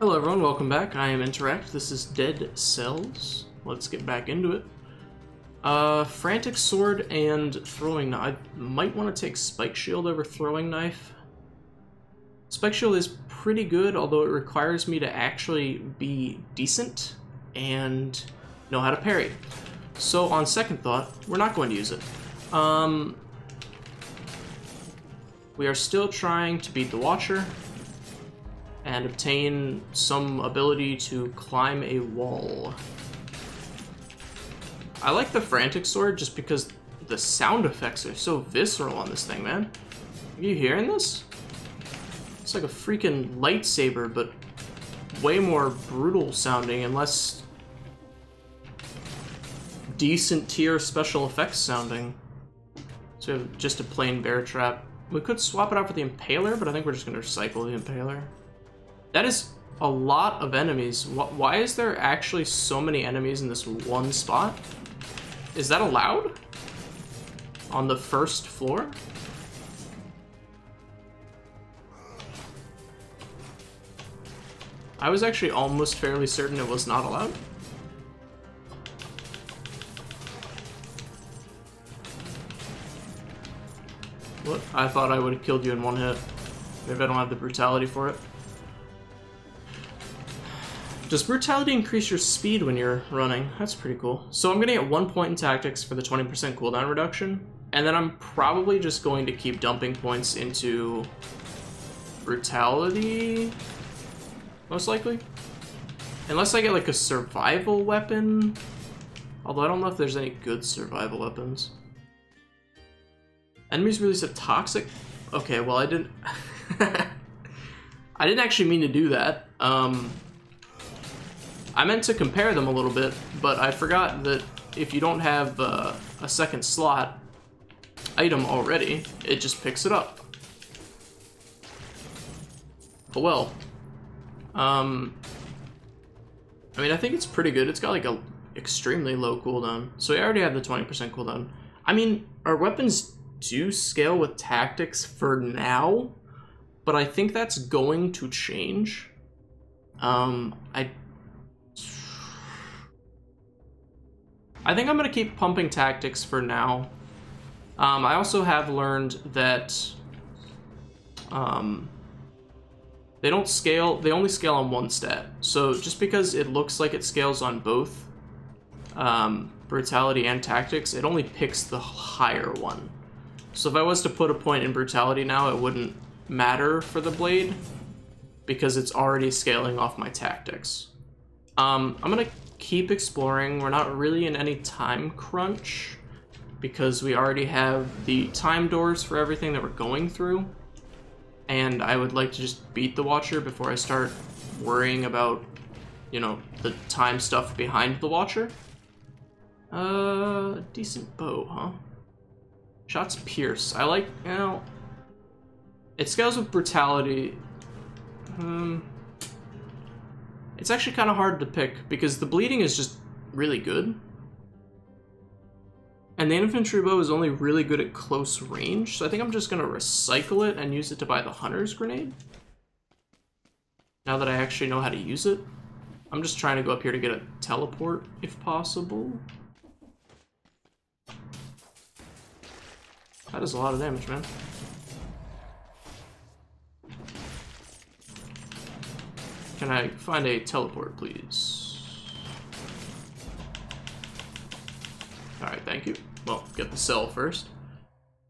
Hello everyone, welcome back. I am Interact. This is Dead Cells. Let's get back into it. Frantic Sword and Throwing Knife. I might want to take Spike Shield over Throwing Knife. Spike Shield is pretty good, although it requires me to actually be decent and know how to parry. So on second thought, we're not going to use it. We are still trying to beat the Watcher and obtain some ability to climb a wall. I like the Frantic Sword just because the sound effects are so visceral on this thing, man. Are you hearing this? It's like a freaking lightsaber, but way more brutal sounding and less decent tier special effects sounding. So we have just a plain bear trap. We could swap it out for the Impaler, but I think we're just gonna recycle the Impaler. That is a lot of enemies. Why is there actually so many enemies in this one spot? Is that allowed? On the first floor? I was actually almost fairly certain it was not allowed. What? I thought I would have killed you in one hit. Maybe I don't have the brutality for it. Does brutality increase your speed when you're running? That's pretty cool. So I'm gonna get 1 point in tactics for the 20% cooldown reduction, and then I'm probably just going to keep dumping points into brutality, most likely. Unless I get like a survival weapon, although I don't know if there's any good survival weapons. Enemies release a toxic... Okay, well I didn't... I didn't actually mean to do that. I meant to compare them a little bit, but I forgot that if you don't have a second slot item already, it just picks it up. But well, I mean, I think it's pretty good. It's got like a extremely low cooldown, so we already have the 20% cooldown. I mean, our weapons do scale with tactics for now, but I think that's going to change. I think I'm going to keep pumping tactics for now. I also have learned that they don't scale, they only scale on one stat. So just because it looks like it scales on both brutality and tactics, it only picks the higher one. So if I was to put a point in brutality now, it wouldn't matter for the blade because it's already scaling off my tactics. I'm going to keep exploring. We're not really in any time crunch because we already have the time doors for everything that we're going through, and I would like to just beat the Watcher before I start worrying about, you know, the time stuff behind the Watcher. Decent bow, huh? Shots pierce. I like, you know, it scales with brutality. It's actually kind of hard to pick because the bleeding is just really good. And the infantry bow is only really good at close range, so I think I'm just going to recycle it and use it to buy the hunter's grenade. Now that I actually know how to use it. I'm just trying to go up here to get a teleport, if possible. That is a lot of damage, man. Can I find a teleport, please? Alright, thank you. Well, get the cell first.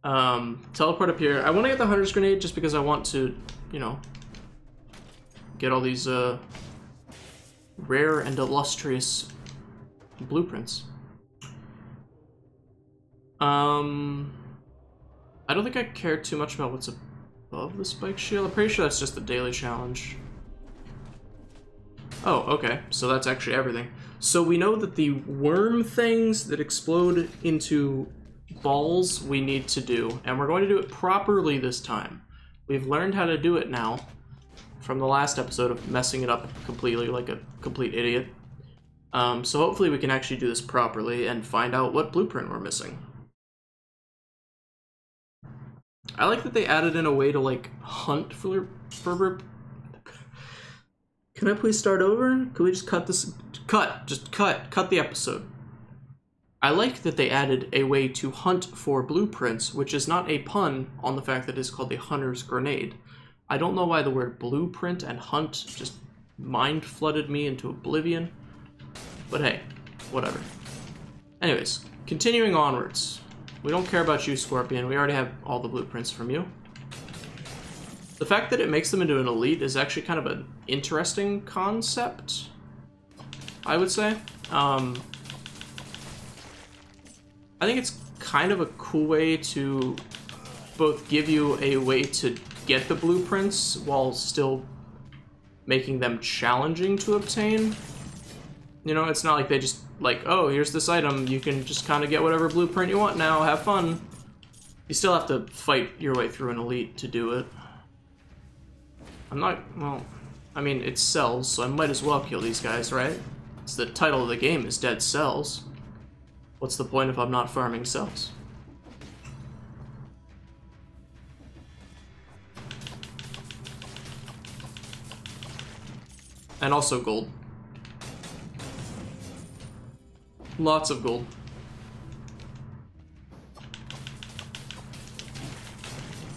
Teleport up here. I want to get the hunter's grenade just because I want to, you know, get all these rare and illustrious blueprints. I don't think I care too much about what's above the spike shield. I'm pretty sure that's just the daily challenge. Oh, okay, so that's actually everything. So we know that the worm things that explode into balls we need to do, and we're going to do it properly this time. We've learned how to do it now from the last episode of messing it up completely like a complete idiot. So hopefully we can actually do this properly and find out what blueprint we're missing. I like that they added in a way to like hunt for Can I please start over? Can we just cut this? Cut the episode. I like that they added a way to hunt for blueprints, which is not a pun on the fact that it's called a hunter's grenade. I don't know why the word blueprint and hunt just mind flooded me into oblivion, but hey, whatever. Anyways, continuing onwards. We don't care about you, Scorpion. We already have all the blueprints from you. The fact that it makes them into an elite is actually kind of an interesting concept, I would say. I think it's kind of a cool way to both give you a way to get the blueprints while still making them challenging to obtain. You know, it's not like they just like, oh, here's this item, you can just kind of get whatever blueprint you want now, have fun. You still have to fight your way through an elite to do it. I'm not, well, I mean, it's cells, so I might as well kill these guys, right? It's the title of the game is Dead Cells. What's the point if I'm not farming cells? And also gold. Lots of gold.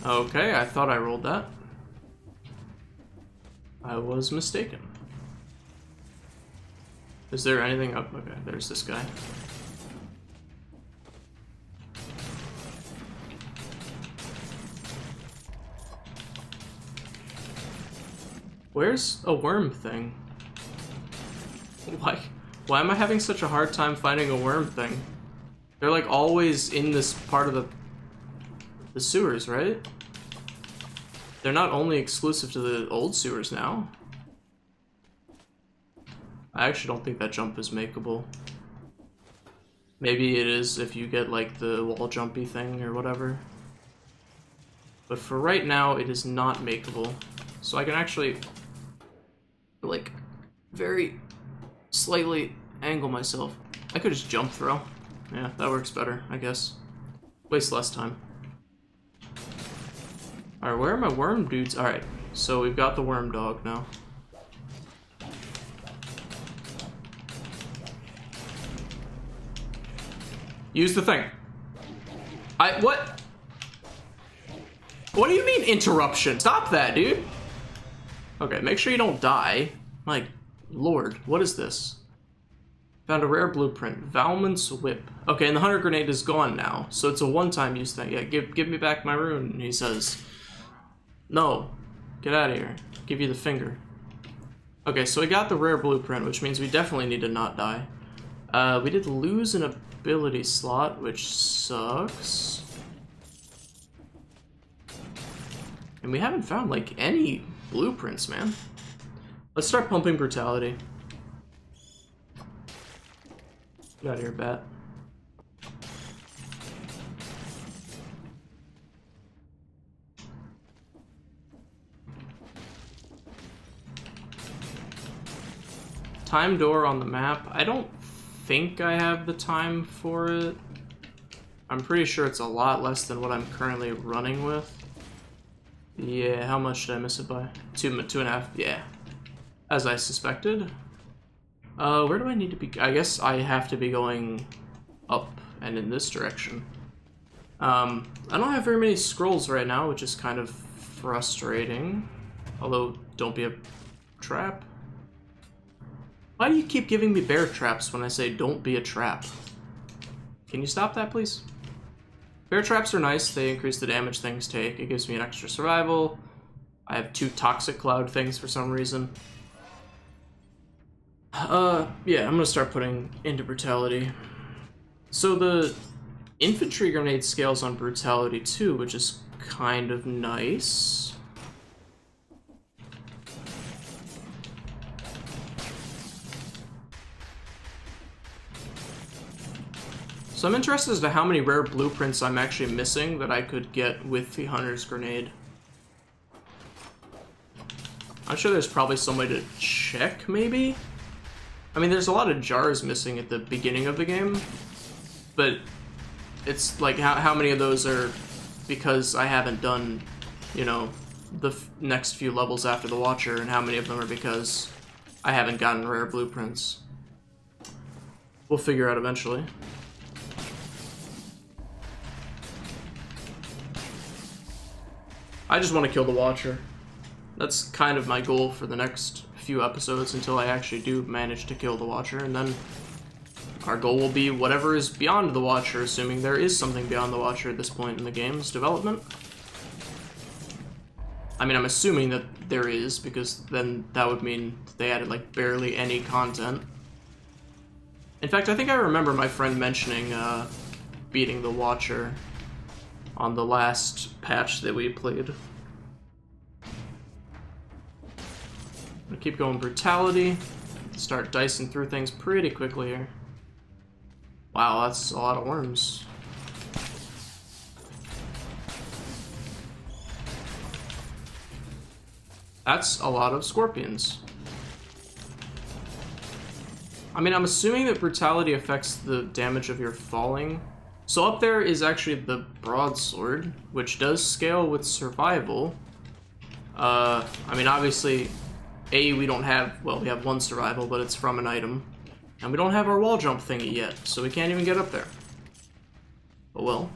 Okay, I thought I rolled that. I was mistaken. Is there anything up? Okay, there's this guy. Where's a worm thing? Why am I having such a hard time finding a worm thing? They're like always in this part of the sewers, right? They're not only exclusive to the old sewers now. I actually don't think that jump is makeable. Maybe it is if you get like the wall jumpy thing or whatever. But for right now, it is not makeable. So I can actually like very slightly angle myself. I could just jump throw. Yeah, that works better, I guess. Waste less time. Alright, where are my worm dudes? Alright, so we've got the worm dog now. Use the thing. What? What do you mean interruption? Stop that, dude. Okay, make sure you don't die. My lord, what is this? Found a rare blueprint. Valmond's whip. Okay, and the hunter grenade is gone now, so it's a one-time use thing. Yeah, give me back my rune, he says. No, get out of here. Give you the finger. Okay, so we got the rare blueprint, which means we definitely need to not die. We did lose an ability slot, which sucks. And we haven't found, like, any blueprints, man. Let's start pumping brutality. Get out of here, bat. Time door on the map. I don't think I have the time for it. I'm pretty sure it's a lot less than what I'm currently running with. Yeah, how much did I miss it by? Two and a half, yeah. As I suspected. Where do I need to be? I guess I have to be going up and in this direction. I don't have very many scrolls right now, which is kind of frustrating. Although, don't be a trap. Why do you keep giving me bear traps when I say don't be a trap? Can you stop that, please? Bear traps are nice. They increase the damage things take. It gives me an extra survival. I have 2 toxic cloud things for some reason. Yeah, I'm gonna start putting into brutality. So the infantry grenade scales on brutality too, which is kind of nice. So I'm interested as to how many rare blueprints I'm actually missing that I could get with the hunter's grenade. I'm sure there's probably some way to check, maybe? I mean, there's a lot of jars missing at the beginning of the game, but it's like, how many of those are because I haven't done, you know, the next few levels after the Watcher, and how many of them are because I haven't gotten rare blueprints. We'll figure out eventually. I just want to kill the Watcher. That's kind of my goal for the next few episodes until I actually do manage to kill the Watcher, and then our goal will be whatever is beyond the Watcher, assuming there is something beyond the Watcher at this point in the game's development. I mean, I'm assuming that there is, because then that would mean they added, like, barely any content. In fact, I think I remember my friend mentioning beating the Watcher on the last patch that we played. I'm gonna keep going brutality. Start dicing through things pretty quickly here. Wow, that's a lot of worms. That's a lot of scorpions. I mean, I'm assuming that brutality affects the damage of your falling. So up there is actually the broadsword, which does scale with survival. I mean, obviously, we don't have, well, we have one survival, but it's from an item. And we don't have our wall jump thingy yet, so we can't even get up there. But well.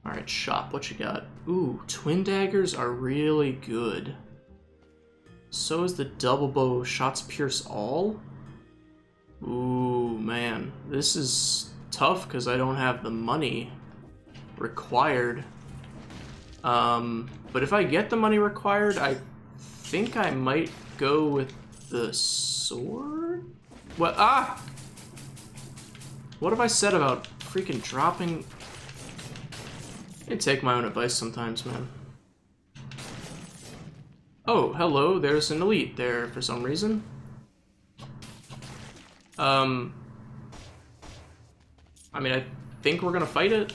Alright, shop, what you got? Ooh, twin daggers are really good. So is the double bow. Shots pierce all? Ooh, man. This is tough because I don't have the money required. But if I get the money required, I think I might go with the sword? What? Ah! What have I said about freaking dropping? I take my own advice sometimes, man. Oh, hello, there's an elite there for some reason. I mean, I think we're gonna fight it.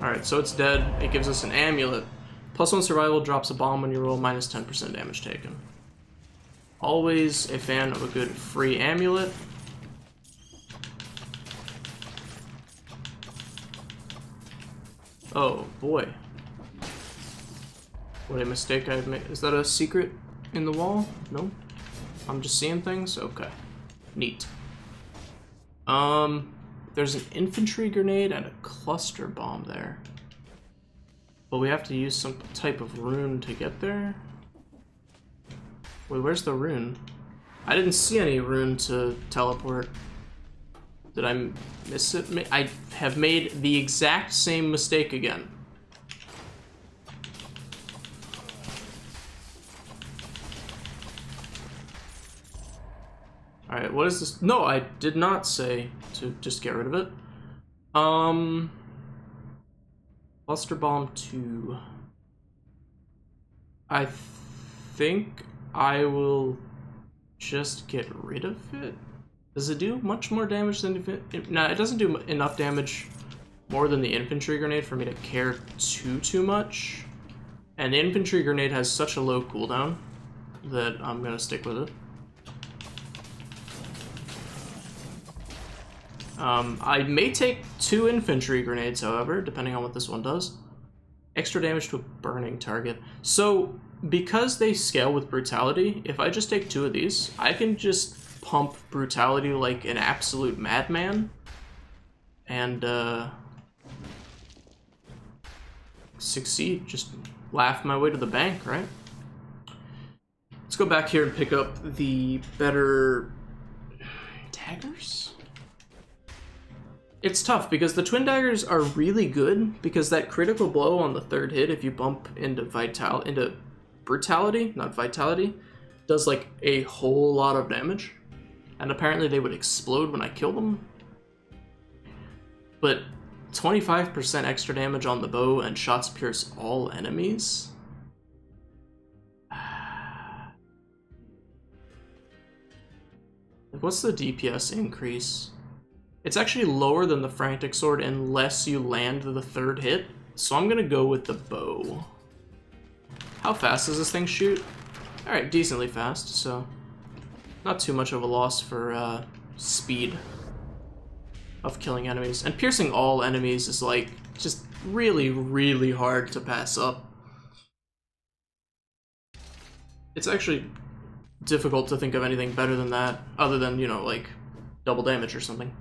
Alright, so it's dead. It gives us an amulet. +1 survival, drops a bomb when you roll, minus 10% damage taken. Always a fan of a good free amulet. Oh boy. What a mistake I've made. Is that a secret in the wall? No? I'm just seeing things? Okay. Neat. There's an infantry grenade and a cluster bomb there. But we have to use some type of rune to get there? Wait, where's the rune? I didn't see any rune to teleport. Did I miss it? I have made the exact same mistake again. Alright, what is this? No, I did not say to just get rid of it. Cluster Bomb 2. I think I will just get rid of it. Does it do much more damage than... No, it doesn't do enough damage more than the infantry grenade for me to care too much. And the infantry grenade has such a low cooldown that I'm gonna stick with it. I may take 2 infantry grenades, however, depending on what this one does. Extra damage to a burning target. So, because they scale with brutality, if I just take 2 of these, I can just pump brutality like an absolute madman. And, succeed. Just laugh my way to the bank, right? Let's go back here and pick up the better daggers? It's tough because the twin daggers are really good because that critical blow on the 3rd hit, if you bump into brutality, not vitality, does like a whole lot of damage. And apparently they would explode when I kill them. But 25% extra damage on the bow and shots pierce all enemies? What's the DPS increase? It's actually lower than the Frantic Sword unless you land the 3rd hit, so I'm gonna go with the bow. How fast does this thing shoot? Alright, decently fast, so not too much of a loss for speed. of killing enemies. And piercing all enemies is like just really, really hard to pass up. It's actually difficult to think of anything better than that, other than, you know, like double damage or something.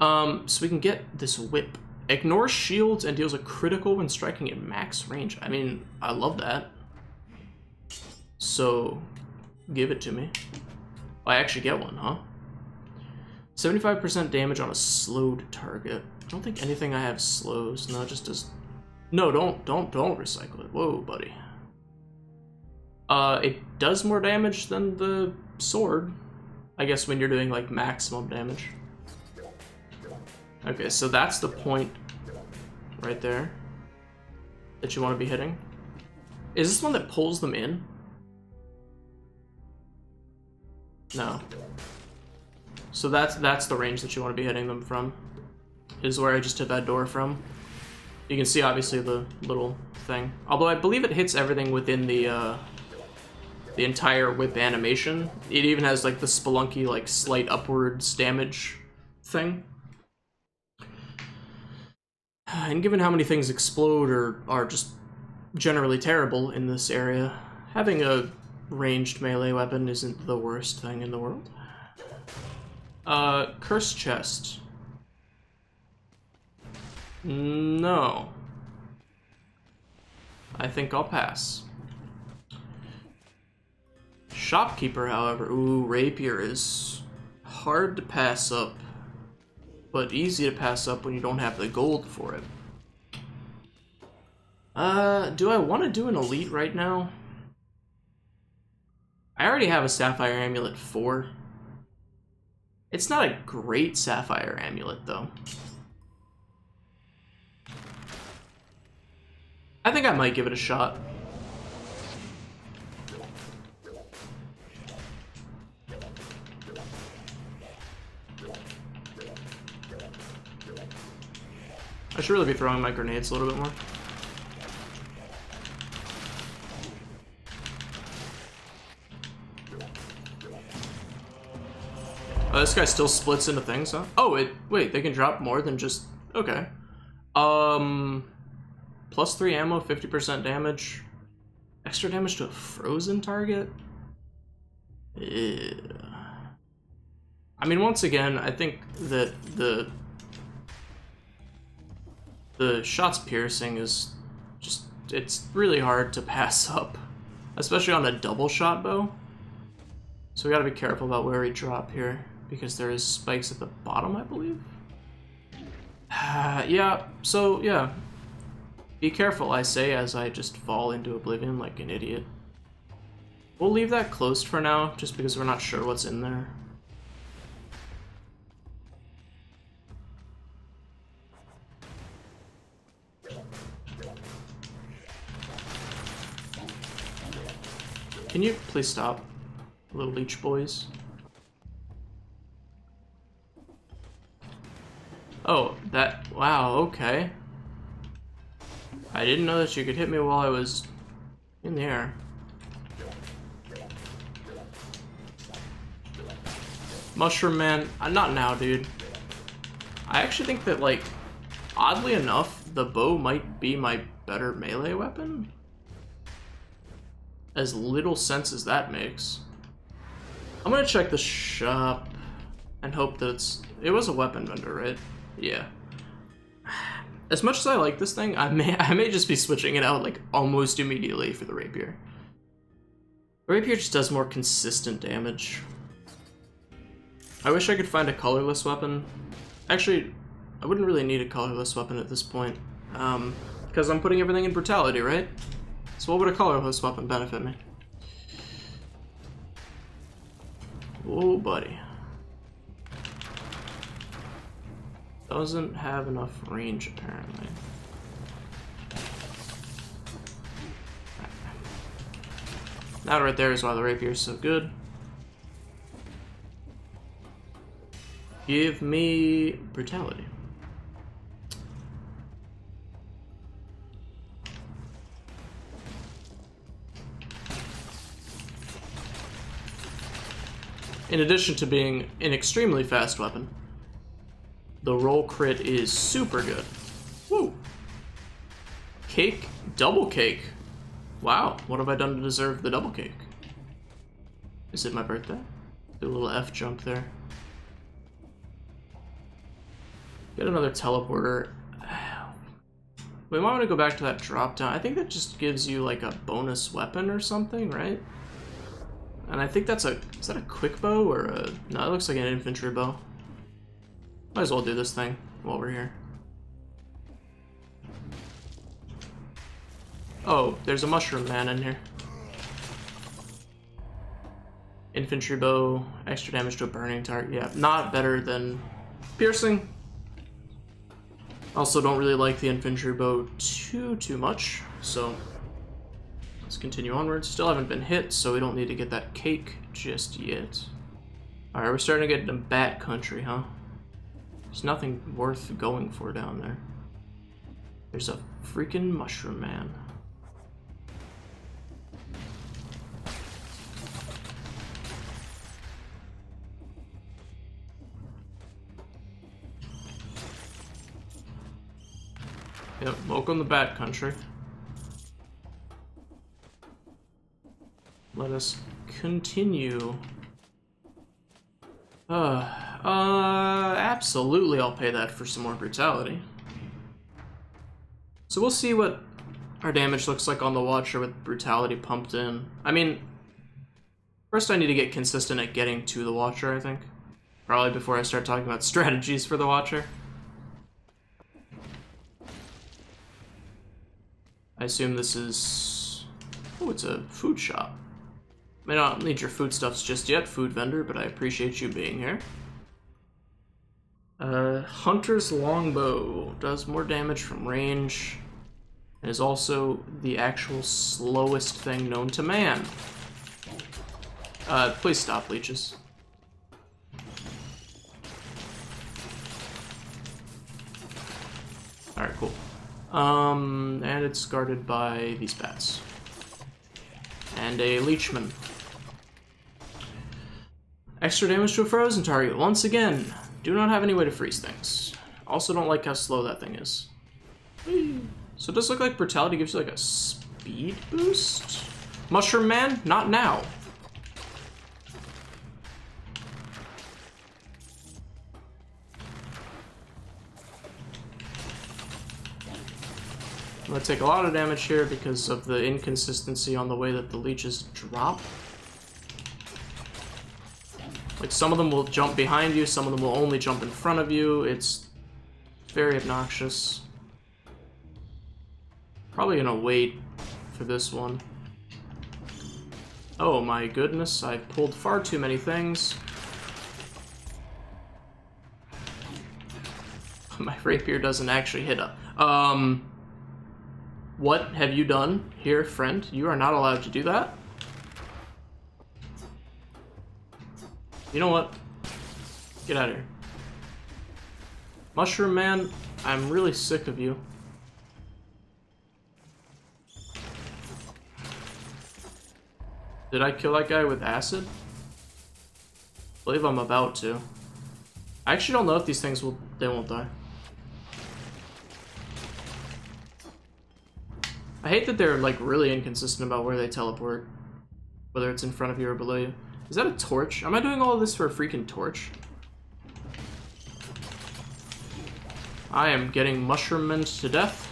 So we can get this whip. Ignores shields and deals a critical when striking at max range. I mean, I love that. So, give it to me. I actually get one, huh? 75% damage on a slowed target. I don't think anything I have slows. No, it just does. No, don't recycle it. Whoa, buddy. It does more damage than the sword. I guess when you're doing like maximum damage. Okay, so that's the point right there that you want to be hitting. Is this one that pulls them in? No. So that's the range that you want to be hitting them from. Is where I just hit that door from. You can see obviously the little thing. Although I believe it hits everything within the entire whip animation. It even has like the spelunky like slight upwards damage thing. And given how many things explode or are just generally terrible in this area, having a ranged melee weapon isn't the worst thing in the world. Curse chest. No. I think I'll pass. Shopkeeper, however, ooh, rapier is hard to pass up, but easy to pass up when you don't have the gold for it. Do I want to do an elite right now? I already have a Sapphire Amulet 4. It's not a great Sapphire Amulet, though. I think I might give it a shot. I should really be throwing my grenades a little bit more. Oh, this guy still splits into things, huh? Oh, wait, they can drop more than just... Okay. +3 ammo, 50% damage. Extra damage to a frozen target? Yeah. I mean, once again, I think that the shots piercing is just, it's really hard to pass up, especially on a double shot bow. So we gotta be careful about where we drop here, because there is spikes at the bottom, I believe. Yeah, so yeah. Be careful, I say, as I just fall into oblivion like an idiot. We'll leave that closed for now, just because we're not sure what's in there. Can you please stop, little leech boys? Oh, that, wow, okay. I didn't know that you could hit me while I was in the air. Mushroom Man, not now, dude. I actually think that, like, oddly enough, the bow might be my better melee weapon. As little sense as that makes. I'm gonna check the shop and hope that it was a weapon vendor, right? Yeah. As much as I like this thing, I may just be switching it out like almost immediately for the rapier. The rapier just does more consistent damage. I wish I could find a colorless weapon. Actually, I wouldn't really need a colorless weapon at this point, because I'm putting everything in brutality, right? So what would a colorless weapon benefit me? Oh, buddy. Doesn't have enough range, apparently. That right there is why the rapier is so good. Give me brutality. In addition to being an extremely fast weapon. The roll crit is super good. Woo! Cake, double cake. Wow, what have I done to deserve the double cake? Is it my birthday? Do a little F jump there. Get another teleporter. We might want to go back to that drop down. I think that just gives you like a bonus weapon or something, right? And I think that's a, is that a quick bow or a, no, it looks like an infantry bow. Might as well do this thing while we're here. Oh, there's a mushroom man in here. Infantry bow, extra damage to a burning target. Yeah, not better than piercing. Also don't really like the infantry bow too much, so let's continue onwards. Still haven't been hit, so we don't need to get that cake just yet. Alright, we're starting to get into bat country, huh? There's nothing worth going for down there. There's a freaking mushroom man. Yep, welcome to Bat Country. Let us continue. Absolutely I'll pay that for some more brutality. So we'll see what our damage looks like on the Watcher with brutality pumped in. I mean, first I need to get consistent at getting to the Watcher, I think. Probably before I start talking about strategies for the Watcher. I assume this is... oh, it's a food shop. May not need your foodstuffs just yet, food vendor, but I appreciate you being here. Hunter's Longbow does more damage from range, and is also the actual slowest thing known to man. Please stop, leeches. Alright, cool. And it's guarded by these bats. And a leechman. Extra damage to a frozen target. Once again, do not have any way to freeze things. Also don't like how slow that thing is. Whee. So it does look like brutality gives you like a speed boost? Mushroom man? Not now. I'm gonna take a lot of damage here because of the inconsistency on the way that the leeches drop. Like, some of them will jump behind you, some of them will only jump in front of you. It's very obnoxious. Probably gonna wait for this one. Oh my goodness, I pulled far too many things. My rapier doesn't actually hit a... What have you done here, friend? You are not allowed to do that. You know what? Get out of here. Mushroom man, I'm really sick of you. Did I kill that guy with acid? I believe I'm about to. I actually don't know if these things will... they won't die. I hate that they're like really inconsistent about where they teleport. Whether it's in front of you or below you. Is that a torch? Am I doing all of this for a freaking torch? I am getting mushroom-ed to death.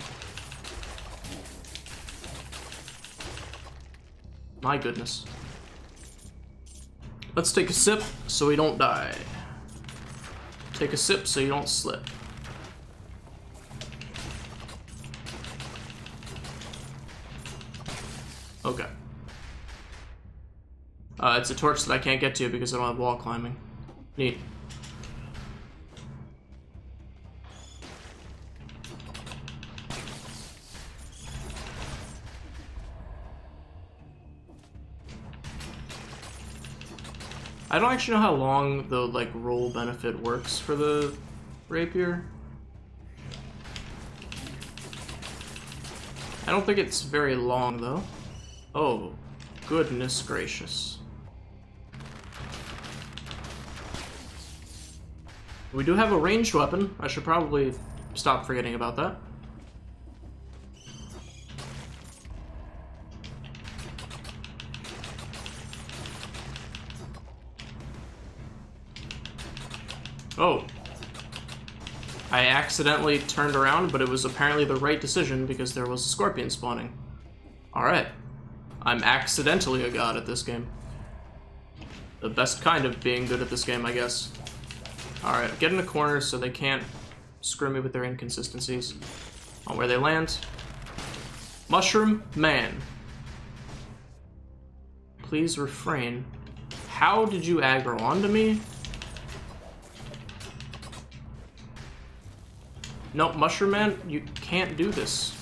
My goodness. Let's take a sip so we don't die. Take a sip so you don't slip. Okay. It's a torch that I can't get to because I don't have wall climbing. Neat. I don't actually know how long the like roll benefit works for the rapier. I don't think it's very long though. Oh, goodness gracious. We do have a ranged weapon. I should probably stop forgetting about that. Oh. I accidentally turned around, but it was apparently the right decision because there was a scorpion spawning. Alright. I'm accidentally a god at this game. The best kind of being good at this game, I guess. Alright, get in a corner so they can't screw me with their inconsistencies. On where they land. Mushroom Man. Please refrain. How did you aggro onto me? No, Mushroom Man, you can't do this.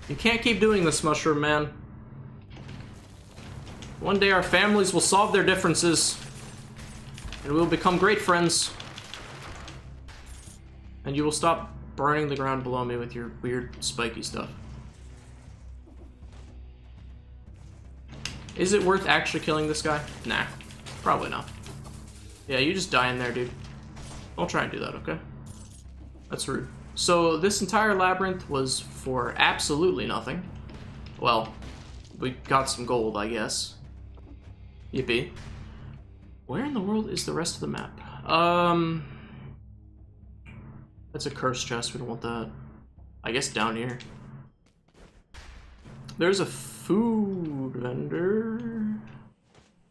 You can't keep doing this, Mushroom Man. One day our families will solve their differences, and we'll become great friends. And you will stop burning the ground below me with your weird spiky stuff. Is it worth actually killing this guy? Nah, probably not. Yeah, you just die in there, dude. Don't try and do that, okay? That's rude. So this entire labyrinth was for absolutely nothing. Well, we got some gold, I guess. Yippee. Where in the world is the rest of the map? That's a cursed chest, we don't want that. I guess down here. There's a food vendor,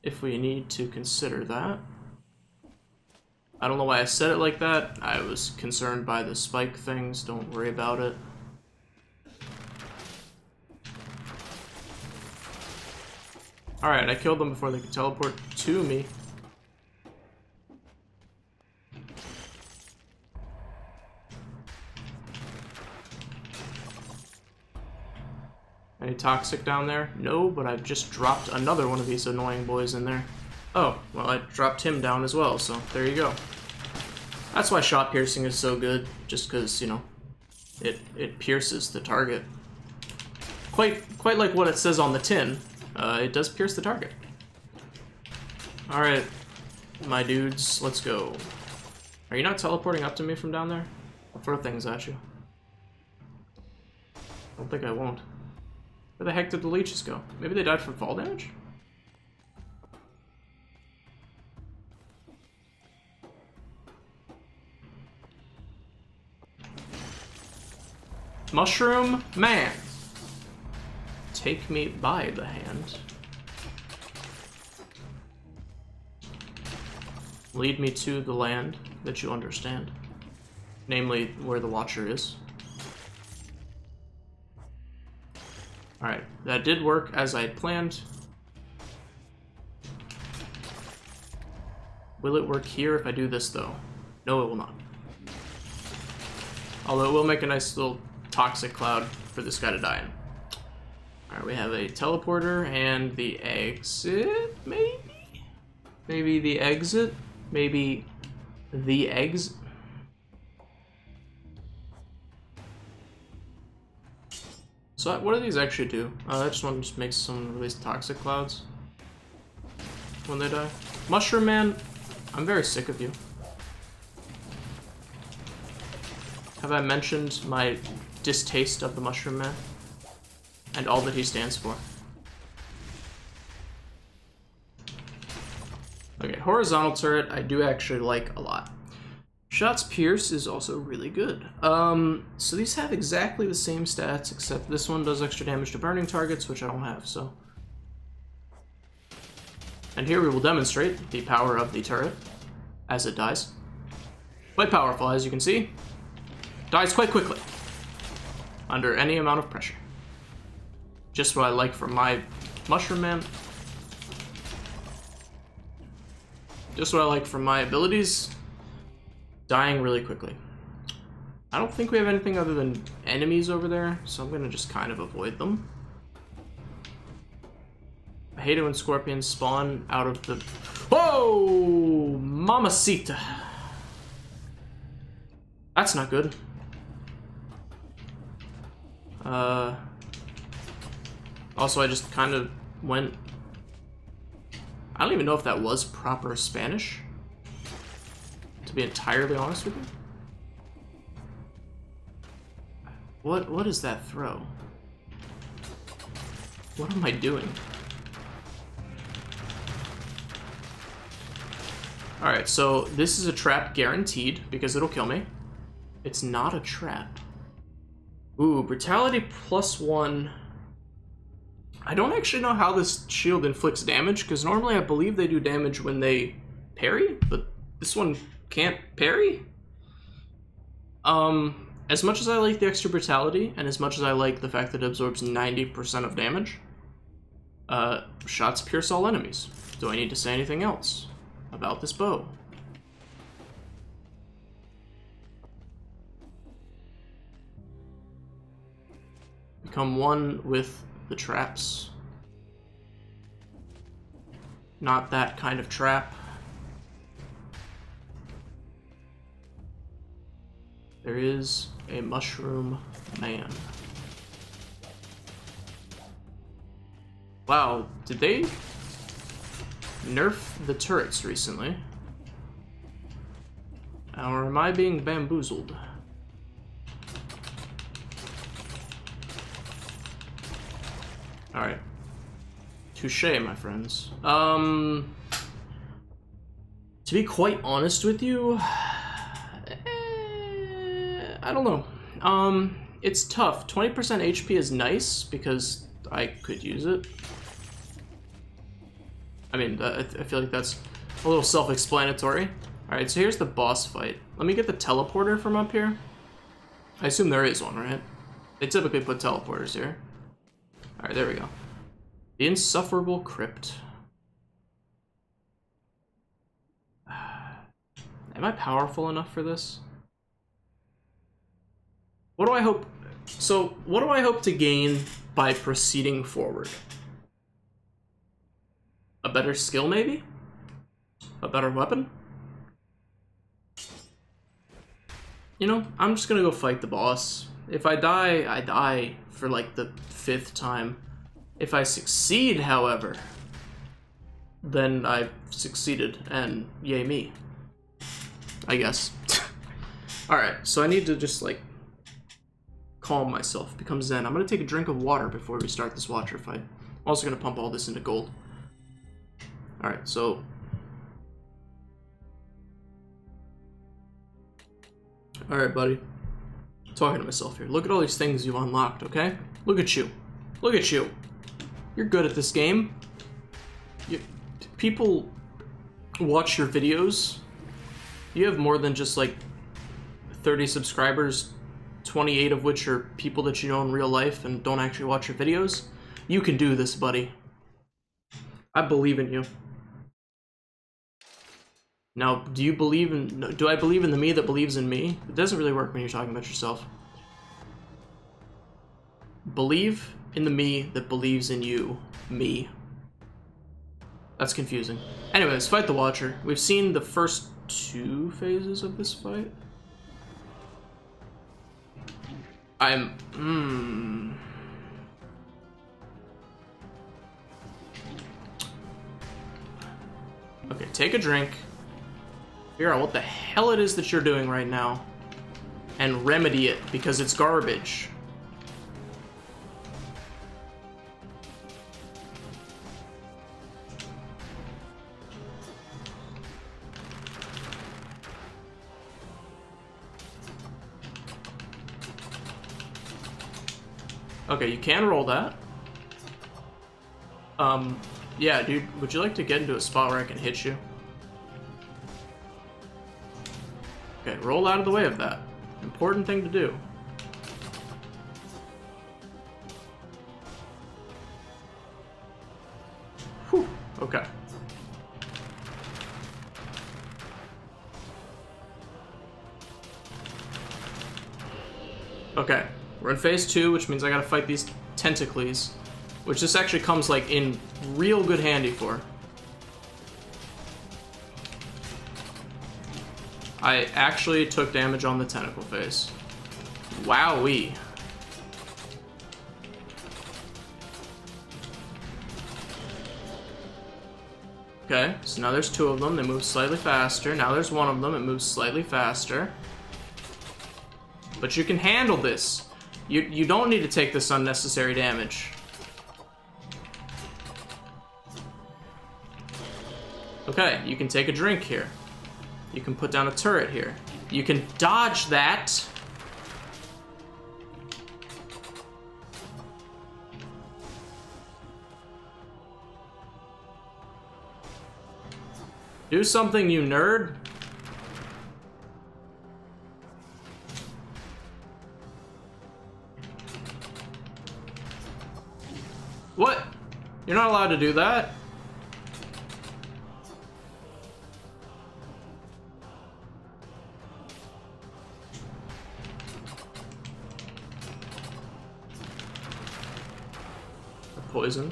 if we need to consider that. I don't know why I said it like that. I was concerned by the spike things. Don't worry about it. Alright, I killed them before they could teleport to me. Any toxic down there? No, but I've just dropped another one of these annoying boys in there. Oh, well, I dropped him down as well, so there you go. That's why shot piercing is so good, just because, you know, it pierces the target. Quite like what it says on the tin, it does pierce the target. Alright, my dudes, let's go. Are you not teleporting up to me from down there? I'll throw things at you. I don't think I won't. Where the heck did the leeches go? Maybe they died from fall damage? Mushroom Man. Take me by the hand. Lead me to the land that you understand. Namely, where the Watcher is. Alright, that did work as I had planned. Will it work here if I do this, though? No, it will not. Although it will make a nice little toxic cloud for this guy to die in. Alright, we have a teleporter and the exit, maybe? Maybe the exit? Maybe the exit? So what do these actually do? That just one just makes someone release toxic clouds when they die. Mushroom Man, I'm very sick of you. Have I mentioned my distaste of the Mushroom Man and all that he stands for? Okay, horizontal turret I do actually like a lot. Shots Pierce is also really good. So these have exactly the same stats, except this one does extra damage to burning targets, which I don't have, so. And here we will demonstrate the power of the turret as it dies. Quite powerful, as you can see. Dies quite quickly, under any amount of pressure. Just what I like from my Mushroom Man. Just what I like from my abilities. Dying really quickly. I don't think we have anything other than enemies over there, so I'm gonna just kind of avoid them. I hate it when scorpions spawn out of the... Whoa! Mamacita! That's not good. Also, I just kind of went... I don't even know if that was proper Spanish, to be entirely honest with you. What is that throw? What am I doing? Alright, so this is a trap guaranteed because it'll kill me. It's not a trap. Ooh, brutality +1. I don't actually know how this shield inflicts damage, because normally I believe they do damage when they parry, but this one can't parry? As much as I like the extra brutality, and as much as I like the fact that it absorbs 90% of damage, shots pierce all enemies. Do I need to say anything else about this bow? Become one with the traps. Not that kind of trap. There is a mushroom man. Wow, did they nerf the turrets recently? Or am I being bamboozled? Alright. Touche, my friends. To be quite honest with you, I don't know. It's tough. 20% HP is nice because I could use it. I mean, I feel like that's a little self-explanatory. Alright, so here's the boss fight. Let me get the teleporter from up here. I assume there is one, right? They typically put teleporters here. Alright, there we go. The Insufferable Crypt. Am I powerful enough for this? What do I hope? So, what do I hope to gain by proceeding forward? A better skill, maybe? A better weapon? You know, I'm just gonna go fight the boss. If I die, I die for like the 5th time. If I succeed, however, then I've succeeded, and yay me. I guess. Alright, so I need to just like calm myself, become zen. I'm gonna take a drink of water before we start this Watcher fight. I'm also gonna pump all this into gold. Alright, so alright, buddy. I'm talking to myself here. Look at all these things you've unlocked, okay? Look at you. Look at you. You're good at this game. People watch your videos. You have more than just like 30 subscribers, 28 of which are people that you know in real life and don't actually watch your videos. You can do this, buddy. I believe in you. Now, do I believe in the me that believes in me? It doesn't really work when you're talking about yourself. Believe in the me that believes in you, me. That's confusing. Anyways, fight the Watcher. We've seen the first 2 phases of this fight. Okay, take a drink. Figure out what the hell it is that you're doing right now. And remedy it, because it's garbage. Okay, you can roll that. Yeah, dude, would you like to get into a spot where I can hit you? Okay, roll out of the way of that. Important thing to do. Whew, okay. Okay, we're in phase 2, which means I gotta fight these tentacles, which this actually comes like in real good handy for. I actually took damage on the tentacle phase. Wowee. Okay, so now there's 2 of them. They move slightly faster. Now there's 1 of them. It moves slightly faster. But you can handle this. You don't need to take this unnecessary damage. Okay, you can take a drink here. You can put down a turret here. You can dodge that. Do something, you nerd. What? You're not allowed to do that. Poison.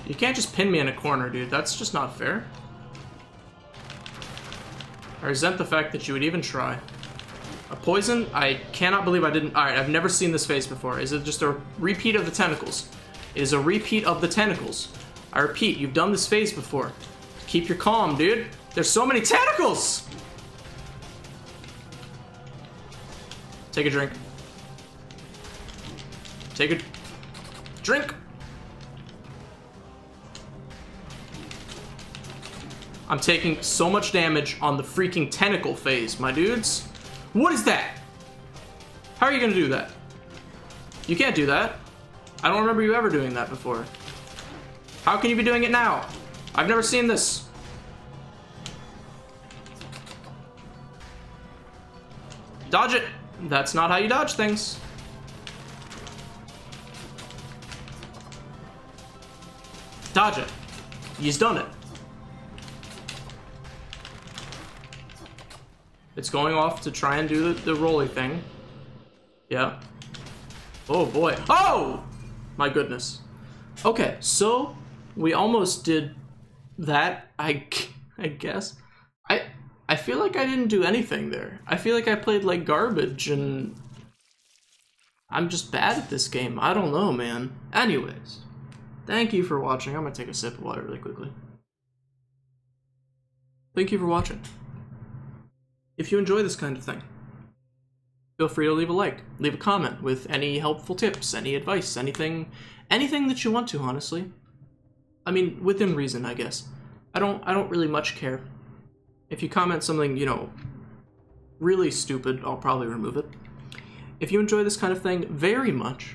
You can't just pin me in a corner, dude. That's just not fair. I resent the fact that you would even try. A poison? I cannot believe I didn't... Alright, I've never seen this phase before. Is it just a repeat of the tentacles? It is a repeat of the tentacles. I repeat, you've done this phase before. Keep your calm, dude. There's so many tentacles! Take a drink. Take a... drink! I'm taking so much damage on the freaking tentacle phase, my dudes. What is that? How are you gonna do that? You can't do that. I don't remember you ever doing that before. How can you be doing it now? I've never seen this. Dodge it. That's not how you dodge things. Dodge it. He's done it. It's going off to try and do the rolly thing. Yeah. Oh boy. Oh! My goodness. Okay, so we almost did that, I guess. I feel like I didn't do anything there. I feel like I played like garbage and I'm just bad at this game. I don't know, man. Anyways, thank you for watching. I'm gonna take a sip of water really quickly. Thank you for watching. If you enjoy this kind of thing, feel free to leave a like, leave a comment with any helpful tips, any advice, anything that you want to, honestly. I mean, within reason, I guess. I don't really much care. If you comment something, you know, really stupid, I'll probably remove it. If you enjoy this kind of thing very much,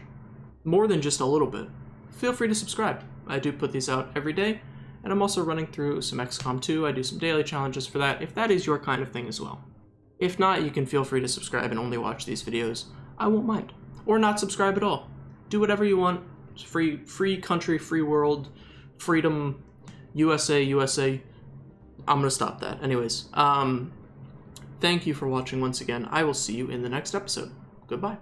more than just a little bit, feel free to subscribe. I do put these out every day, and I'm also running through some XCOM 2. I do some daily challenges for that, if that is your kind of thing as well. If not, you can feel free to subscribe and only watch these videos. I won't mind. Or not subscribe at all. Do whatever you want. It's free country, free world, freedom, USA, USA. I'm gonna stop that. Anyways, thank you for watching once again. I will see you in the next episode. Goodbye.